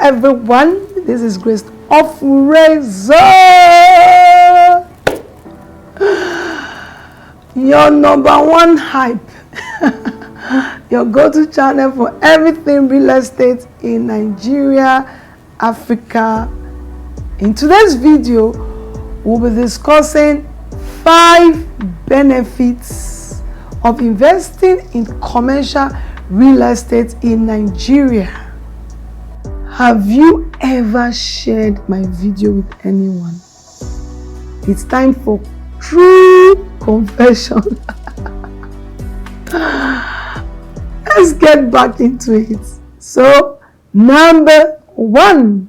everyone, this is Grace of Razor, your #1 hype, your go-to channel for everything real estate in Nigeria, Africa. In today's video, we'll be discussing 5 benefits of investing in commercial real estate in Nigeria. Have you ever shared my video with anyone? It's time for true confession. Let's get back into it. So, #1,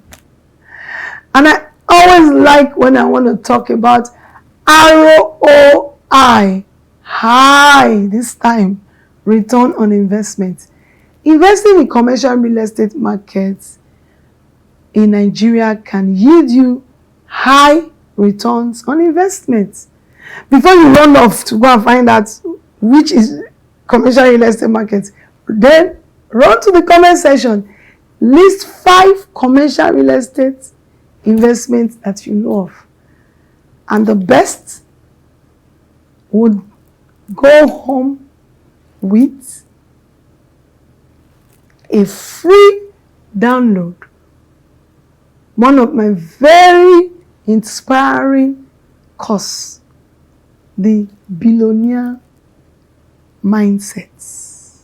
and I always like when I want to talk about ROI, high this time, return on investment. Investing in commercial real estate markets in Nigeria can yield you high returns on investment. Before you run off to go and find out which is commercial real estate market, then run to the comment section. List 5 commercial real estate investments that you know of. And the best would go home with a free download. One of my very inspiring course, the billionaire mindsets.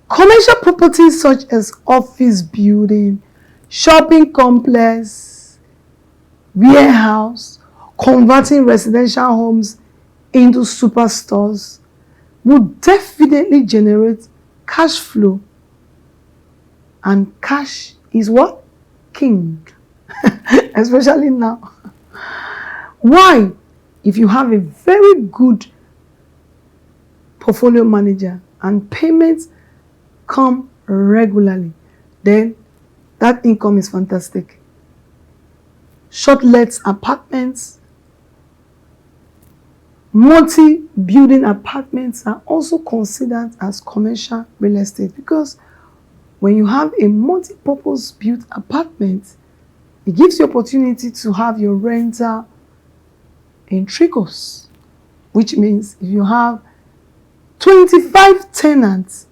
Commercial properties such as office building, shopping complex, warehouse, converting residential homes into superstores would definitely generate cash flow. And cash is what? King. Especially now. Why? If you have a very good portfolio manager and payments come regularly, then that income is fantastic. Short-let apartments, multi-building apartments are also considered as commercial real estate, because when you have a multi-purpose built apartment, it gives you opportunity to have your rental in trickles, which means if you have 25 tenants,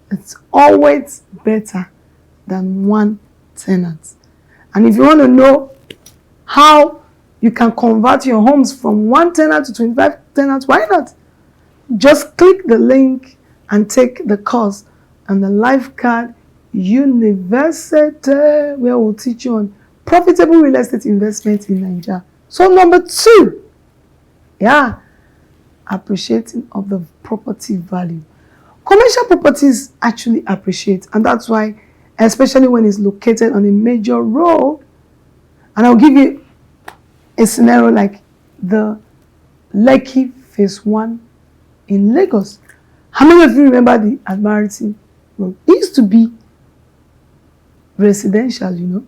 it's always better than 1 tenant. And if you want to know how you can convert your homes from 1 tenant to 25 tenants, why not? Just click the link and take the course and the life card University, where we'll teach you on profitable real estate investment in Nigeria. So #2, appreciating of the property value. Commercial properties actually appreciate, and that's why, especially when it's located on a major road. And I'll give you a scenario like the Lekki Phase 1 in Lagos. How many of you remember the Admiralty Road? It used to be residential, you know,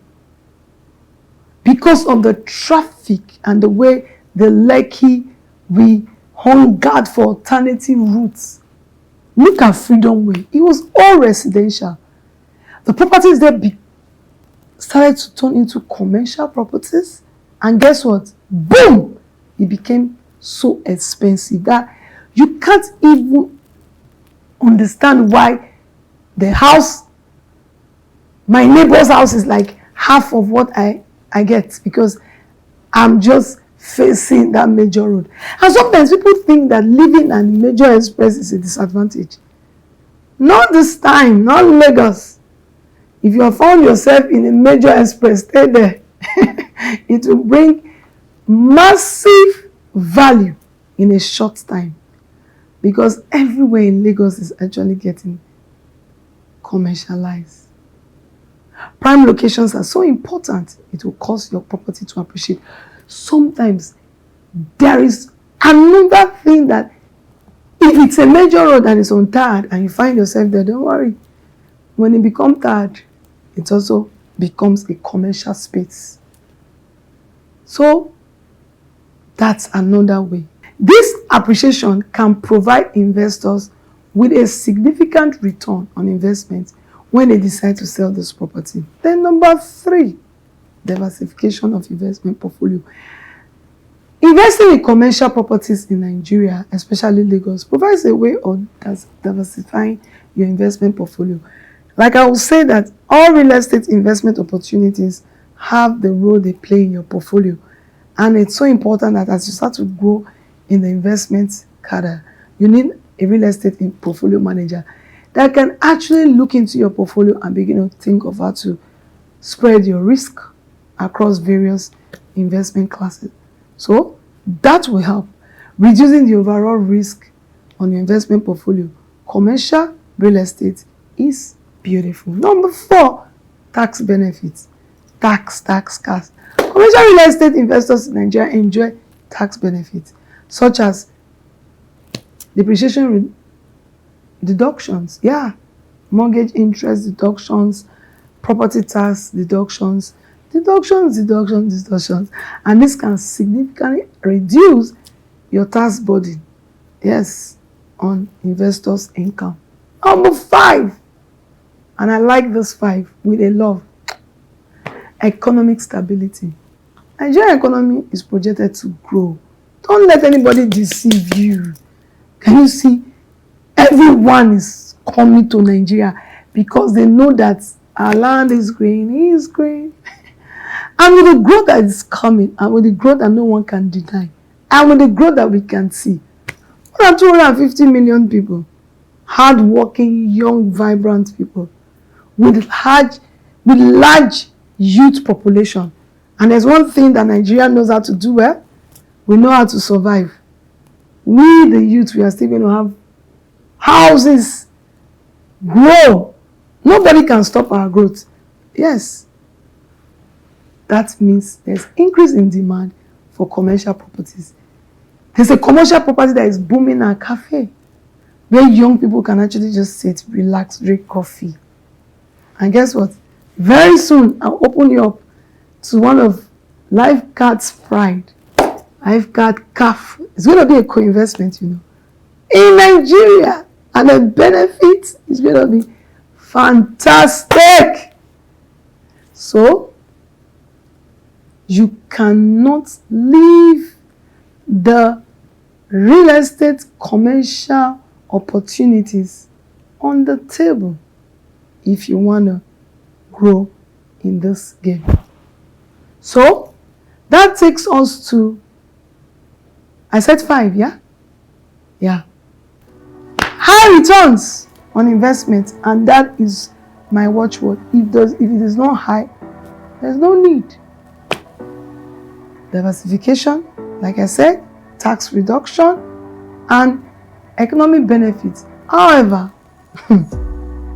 because of the traffic and the way the Lekki, we hung guard for alternative routes. Look at Freedom Way. It was all residential. The properties there started to turn into commercial properties, and guess what? Boom! It became so expensive that you can't even understand why the house, my neighbor's house, is like half of what I get, because I'm just facing that major road. And sometimes people think that living on major express is a disadvantage. Not this time, not Lagos. If you have found yourself in a major express, stay there. It will bring massive value in a short time, because everywhere in Lagos is actually getting commercialized. Prime locations are so important. It will cause your property to appreciate. Sometimes there is another thing, that if it's a major road and it's untarred and you find yourself there, don't worry. When it becomes tarred, it also becomes a commercial space. So that's another way. This appreciation can provide investors with a significant return on investment when they decide to sell this property. Then number 3, diversification of investment portfolio. Investing in commercial properties in Nigeria, especially Lagos, provides a way of diversifying your investment portfolio. Like I will say that all real estate investment opportunities have the role they play in your portfolio. And it's so important that as you start to grow in the investment cadre, you need a real estate portfolio manager that can actually look into your portfolio and begin to think of how to spread your risk across various investment classes. So that will help reducing the overall risk on your investment portfolio. Commercial real estate is beautiful. Number 4, tax benefits. Tax. Commercial real estate investors in Nigeria enjoy tax benefits such as depreciation deductions, mortgage interest deductions, property tax deductions, and this can significantly reduce your tax burden, on investors' income. Number 5, and I like this 5 with a love, economic stability. Nigerian economy is projected to grow. Don't let anybody deceive you. Can you see? Everyone is coming to Nigeria because they know that our land is growing, And with the growth that is coming, and with the growth that no one can deny, and with the growth that we can see, more than 250 million people, hard-working, young, vibrant people, with large youth population. And there's one thing that Nigeria knows how to do well. We know how to survive. We, the youth, we are still going to have houses grow. Nobody can stop our growth. Yes. That means there's increase in demand for commercial properties. There's a commercial property that is booming, a cafe, where young people can actually just sit, relax, drink coffee. And guess what? Very soon, I'll open you up to one of Lifeguard's Pride. Lifeguard CAF. It's going to be a co-investment, in Nigeria. And the benefit is going to be fantastic. So, you cannot leave the real estate commercial opportunities on the table if you want to grow in this game. So, that takes us to, I said 5, yeah? High returns on investment, and that is my watchword. If it is not high, there's no need. Diversification, like I said, tax reduction, and economic benefits. However,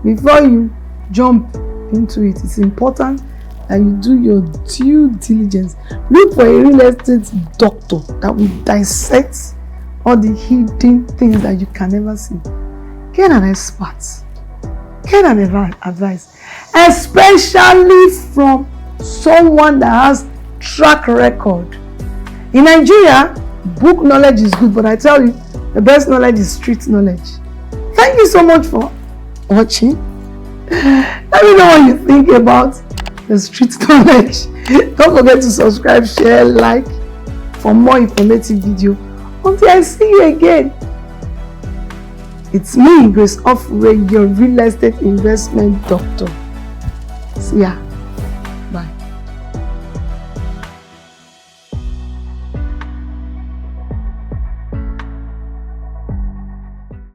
before you jump into it, it's important that you do your due diligence. Look for a real estate doctor that will dissect all the hidden things that you can never see. Get an expert. Get an advice, especially from someone that has track record. In Nigeria, book knowledge is good, but I tell you, the best knowledge is street knowledge. Thank you so much for watching. Let me know what you think about the street knowledge. Don't forget to subscribe, share, like for more informative video. Until I see you again. It's me, Graceofure, your real estate investment doctor. See ya. Bye.